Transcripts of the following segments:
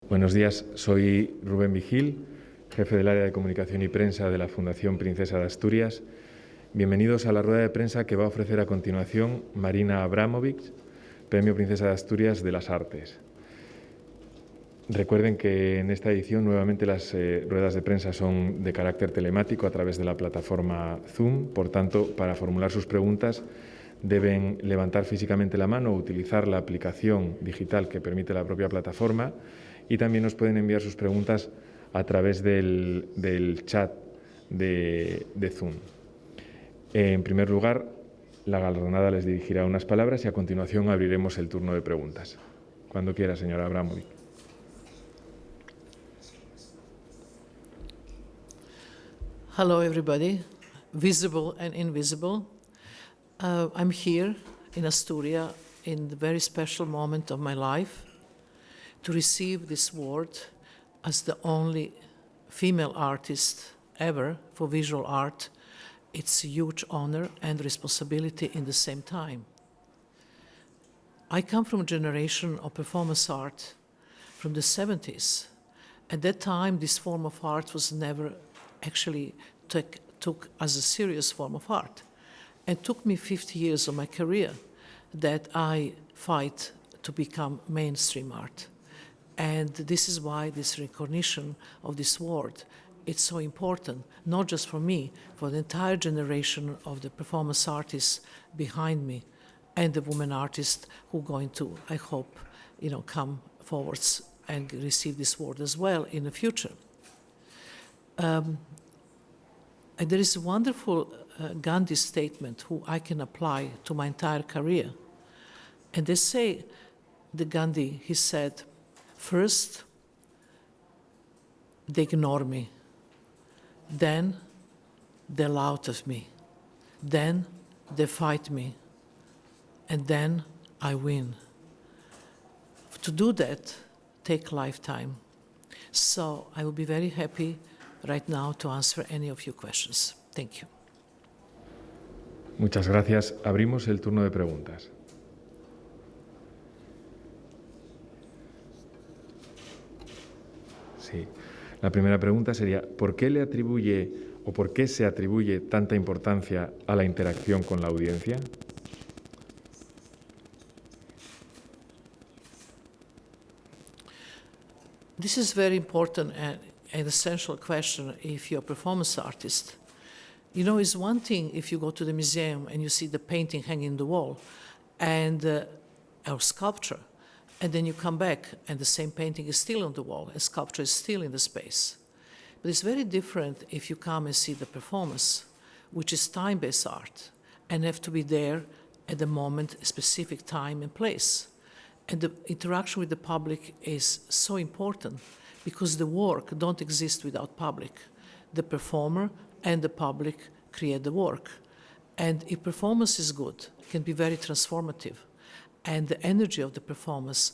Buenos días, soy Rubén Vigil, jefe del área de comunicación y prensa de la Fundación Princesa de Asturias. Bienvenidos a la rueda de prensa que va a ofrecer a continuación Marina Abramović, Premio Princesa de Asturias de las Artes. Recuerden que en esta edición nuevamente las ruedas de prensa son de carácter telemático a través de la plataforma Zoom. Por tanto, para formular sus preguntas deben levantar físicamente la mano o utilizar la aplicación digital que permite la propia plataforma, y también nos pueden enviar sus preguntas a través del chat de Zoom. En primer lugar, la galardonada les dirigirá unas palabras y a continuación abriremos el turno de preguntas. Cuando quiera, señora Abramović. Hello, everybody, visible and invisible. I'm here in Asturias in the very special moment of my life to receive this award as the only female artist ever for visual art. It's a huge honor and responsibility in the same time. I come from a generation of performance art from the 70s. At that time, this form of art was never actually took as a serious form of art. It took me 50 years of my career that I fight to become mainstream art. And this is why this recognition of this award, it's so important, not just for me, for the entire generation of the performance artists behind me and the women artists who are going to, I hope, come forwards and receive this award as well in the future. And there is a wonderful Gandhi statement who I can apply to my entire career. And they say, the Gandhi, he said, first, they ignore me. Then, they laugh at me. Then, they fight me. And then, I win. To do that, take lifetime. So, I will be very happy right now to answer any of your questions. Thank you. Muchas gracias. Abrimos el turno de preguntas. Sí. La primera pregunta sería, ¿por qué le atribuye o por qué se atribuye tanta importancia a la interacción con la audiencia? This is very important and an essential question if you're a performance artist. It's one thing if you go to the museum and you see the painting hanging on the wall and or sculpture, and then you come back and the same painting is still on the wall and sculpture is still in the space. But it's very different if you come and see the performance, which is time-based art, and have to be there at the moment, a specific time and place. And the interaction with the public is so important because the work don't exist without public. The performer and the public create the work. And if performance is good, it can be very transformative. And the energy of the performance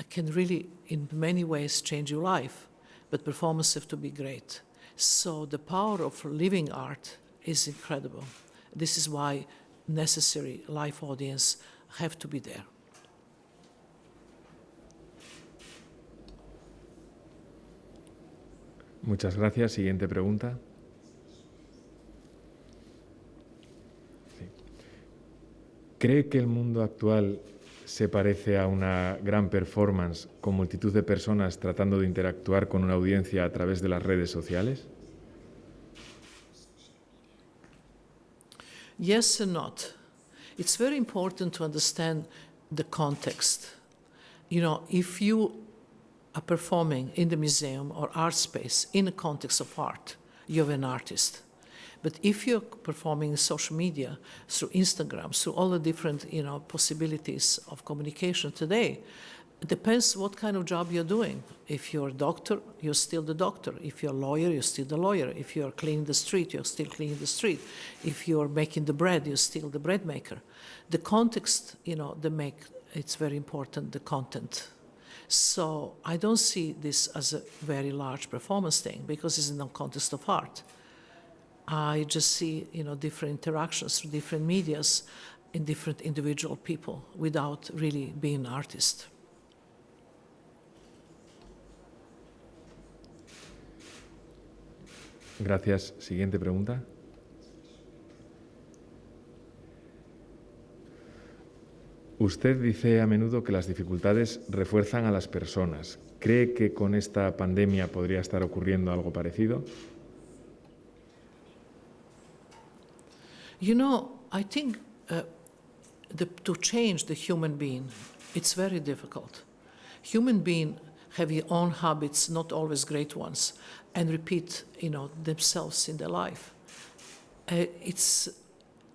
can really, in many ways, change your life. But performance have to be great. So the power of living art is incredible. This is why necessary live audience have to be there. Muchas gracias. Siguiente pregunta. Sí. ¿Cree que el mundo actual se parece a una gran performance con multitud de personas tratando de interactuar con una audiencia a través de las redes sociales? Yes and not. It's very important to understand the context. If you are performing in the museum or art space in the context of art, you're an artist. But if you're performing in social media, through Instagram, through all the different possibilities of communication today, it depends what kind of job you're doing. If you're a doctor, you're still the doctor. If you're a lawyer, you're still the lawyer. If you're cleaning the street, you're still cleaning the street. If you're making the bread, you're still the bread maker. The context, it's very important, the content. So I don't see this as a very large performance thing because it's in the context of art. I just see, different interactions through different medias in different individual people without really being an artist. Gracias. Siguiente pregunta. Usted dice a menudo que las dificultades refuerzan a las personas. ¿Cree que con esta pandemia podría estar ocurriendo algo parecido? You know, I think to change the human being, it's very difficult. Human beings have their own habits, not always great ones, and repeat, themselves in their life. It's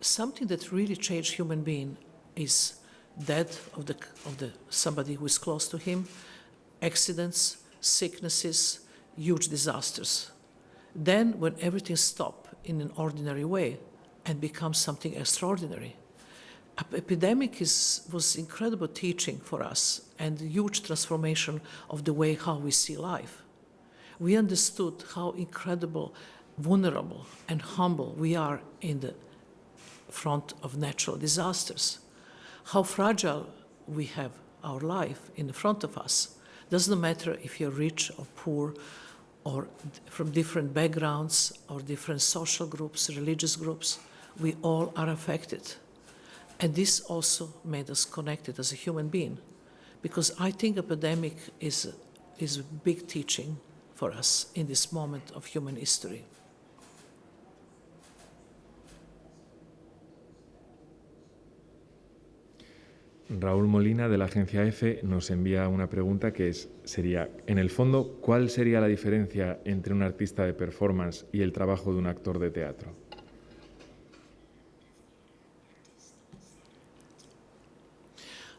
something that really changed human being is death of the somebody who is close to him, accidents, sicknesses, huge disasters. Then, when everything stops in an ordinary way and becomes something extraordinary, epidemic was incredible teaching for us and a huge transformation of the way how we see life. We understood how incredible, vulnerable, and humble we are in the front of natural disasters. How fragile we have our life in the front of us. Doesn't matter if you're rich or poor, or from different backgrounds, or different social groups, religious groups, we all are affected. And this also made us connected as a human being, because I think epidemic is a big teaching for us in this moment of human history. Raúl Molina, de la agencia EFE, nos envía una pregunta que sería, en el fondo, ¿cuál sería la diferencia entre un artista de performance y el trabajo de un actor de teatro?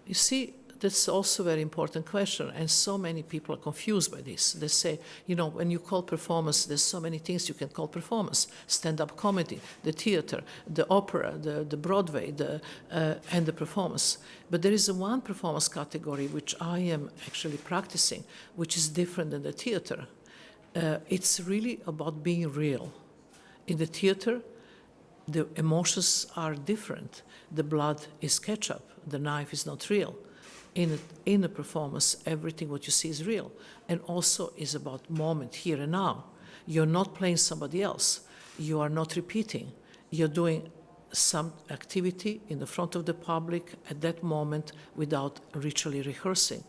You see, that's also a very important question, and so many people are confused by this. They say, when you call performance, there's so many things you can call performance: stand-up comedy, the theater, the opera, the Broadway, and the performance. But there is one performance category which I am actually practicing, which is different than the theater. It's really about being real. In the theater, the emotions are different. The blood is ketchup. The knife is not real. In a performance, everything what you see is real, and also is about moment, here and now. You're not playing somebody else. You are not repeating. You're doing some activity in the front of the public at that moment without ritually rehearsing.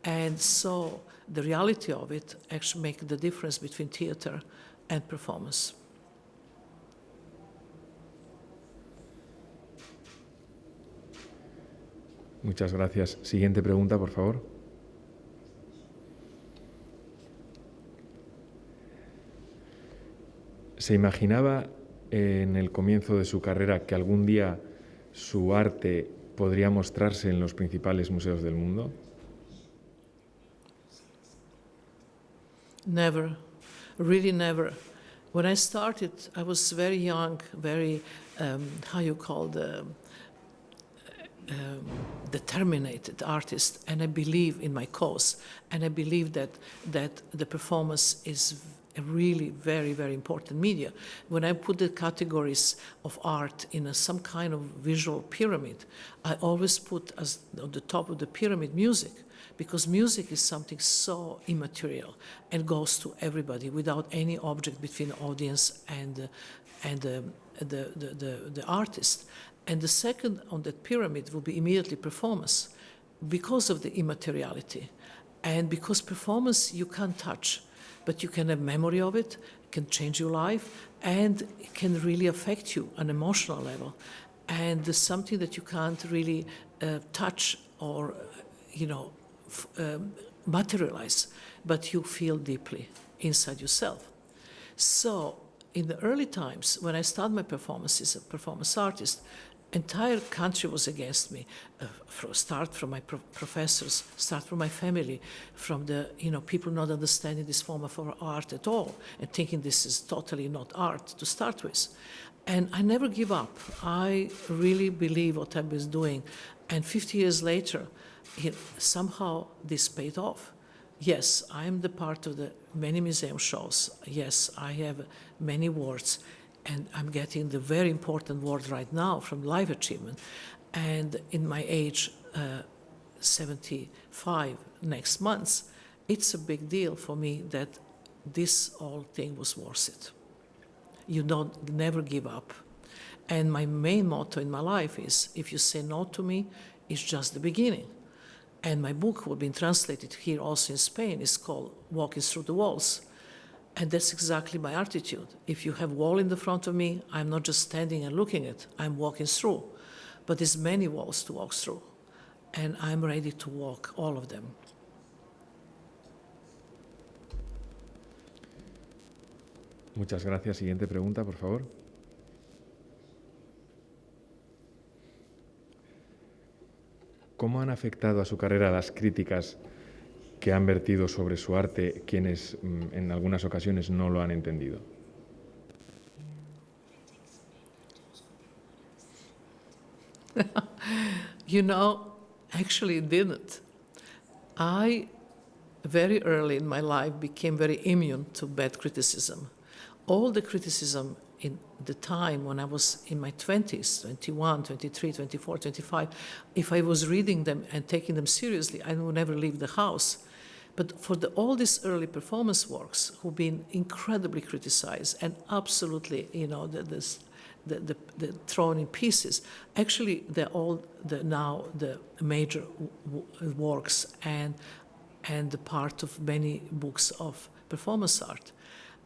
And so the reality of it actually makes the difference between theater and performance. Muchas gracias. Siguiente pregunta, por favor. ¿Se imaginaba en el comienzo de su carrera que algún día su arte podría mostrarse en los principales museos del mundo? Never, really never. When I started, I was very young, very, the terminated artist, and I believe in my cause, and I believe that the performance is a really very, very important media. When I put the categories of art in some kind of visual pyramid, I always put as on the top of the pyramid music, because music is something so immaterial and goes to everybody without any object between the audience and the artist. And the second on that pyramid will be immediately performance, because of the immateriality. And because performance you can't touch, but you can have memory of it, can change your life, and it can really affect you on an emotional level. And there's something that you can't really touch or, materialize, but you feel deeply inside yourself. So in the early times, when I started my performances as a performance artist, entire country was against me. Start from my professors, start from my family, from the people not understanding this form of art at all, and thinking this is totally not art to start with. And I never give up. I really believe what I was doing, and 50 years later, somehow this paid off. Yes, I am the part of the many museum shows. Yes, I have many awards. And I'm getting the very important award right now from Life Achievement. And in my age, 75 next month, it's a big deal for me that this whole thing was worth it. You don't never give up. And my main motto in my life is, if you say no to me, it's just the beginning. And my book, will be translated here also in Spain, is called Walking Through the Walls. And that's exactly my attitude. If you have a wall in the front of me, I'm not just standing and looking at it, I'm walking through. But there's many walls to walk through. And I'm ready to walk all of them. Muchas gracias. Siguiente pregunta, por favor. ¿Cómo han afectado a su carrera las críticas que han vertido sobre su arte quienes en algunas ocasiones no lo han entendido? You know, actually it didn't. I, very early in my life, became very immune to bad criticism. All the criticism in the time when I was in my 20s, 21, 23, 24, 25, if I was reading them and taking them seriously, I would never leave the house. But for all these early performance works who've been incredibly criticized and absolutely, you know, the thrown in pieces, actually they're all now the major works and the part of many books of performance art.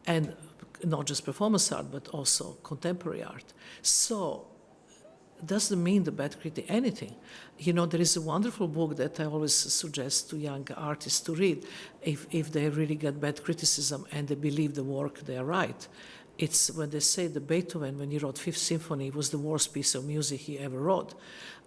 And not just performance art, but also contemporary art. So it doesn't mean the bad critic anything. You know, there is a wonderful book that I always suggest to young artists to read if they really get bad criticism and they believe the work they write. It's when they say that Beethoven, when he wrote Fifth Symphony, was the worst piece of music he ever wrote.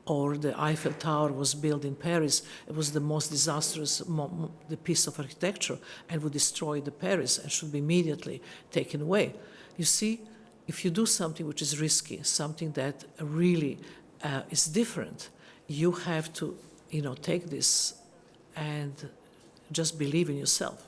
Or the Eiffel Tower was built in Paris. It was the most disastrous the piece of architecture and would destroy the Paris and should be immediately taken away. You see, if you do something which is risky, something that really is different, you have to, you know, take this and just believe in yourself.